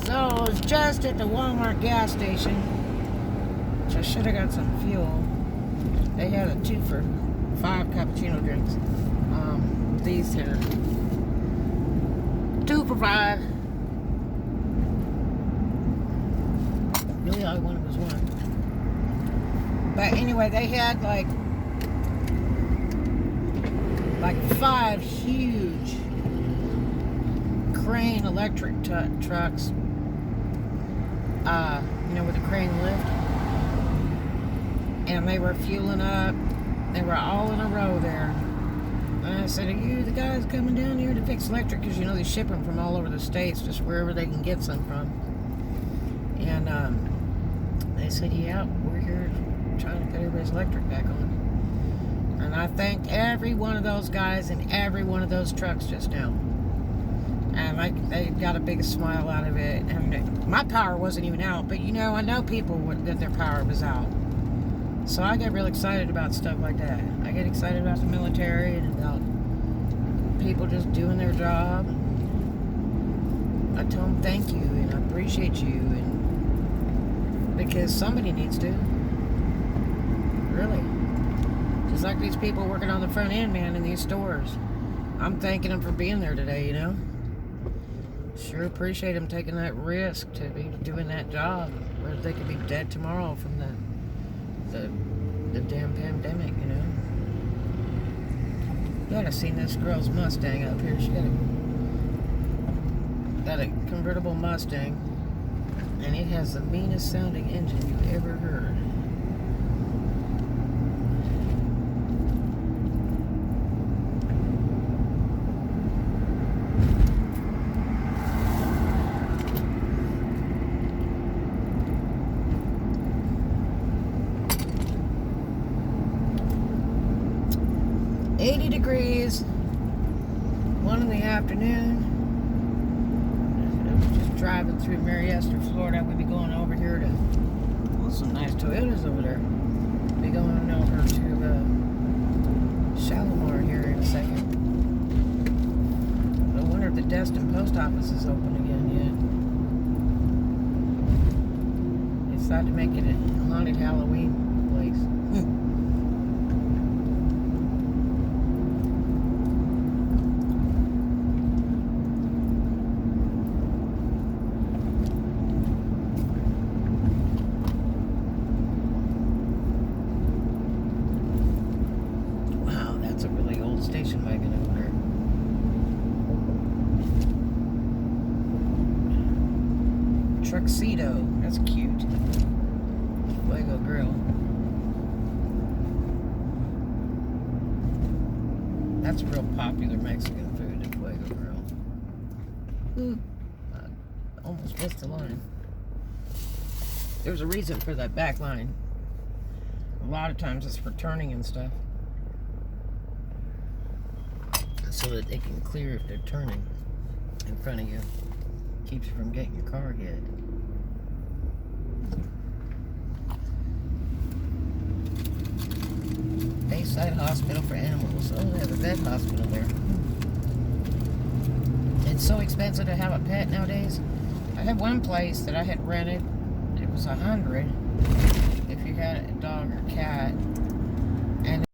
So I was just at the Walmart gas station, which I should have got some fuel. They had a 2 for $5 cappuccino drinks. These here, 2 for $5. Really, all I wanted was 1. But anyway, they had like 5 huge crane electric trucks. You know, with a crane lift. And they were fueling up. They were all in a row there. And I said, are you the guys coming down here to fix electric? Because, you know, they ship them from all over the states, just wherever they can get some from. And they said, yeah, we're here trying to put everybody's electric back on. And I thanked every one of those guys in every one of those trucks just now. And they got a big smile out of it. And my power wasn't even out, but you know, I know people that their power was out. So I get real excited about stuff like that. I get excited about the military and about people just doing their job. I tell them thank you and I appreciate you, and because somebody needs to. Really. Just like these people working on the front end, man, in these stores. I'm thanking them for being there today, you know. Sure appreciate them taking that risk to be doing that job, where they could be dead tomorrow from the damn pandemic, you know. You gotta see this girl's Mustang up here. She got a convertible Mustang, and it has the meanest sounding engine you've ever heard. Degrees, 1 in the afternoon. Just driving through Mariester, Florida. We'll be going over here to, well, some nice Toyotas over there. Be going over to Shalimar here in a second. I wonder if the Destin post office is open again yet. They decided to make it a haunted Halloween place. Station wagon over there. Truxedo, that's cute. Fuego Grill. That's real popular Mexican food, the Fuego Grill. Ooh, I almost missed the line. There's a reason for that back line. A lot of times it's for turning and stuff, so that they can clear if they're turning in front of you. Keeps you from getting your car hit. Bayside Hospital for Animals. Oh, they have a vet hospital there. It's so expensive to have a pet nowadays. I had one place that I had rented. It was $100 if you had a dog or cat.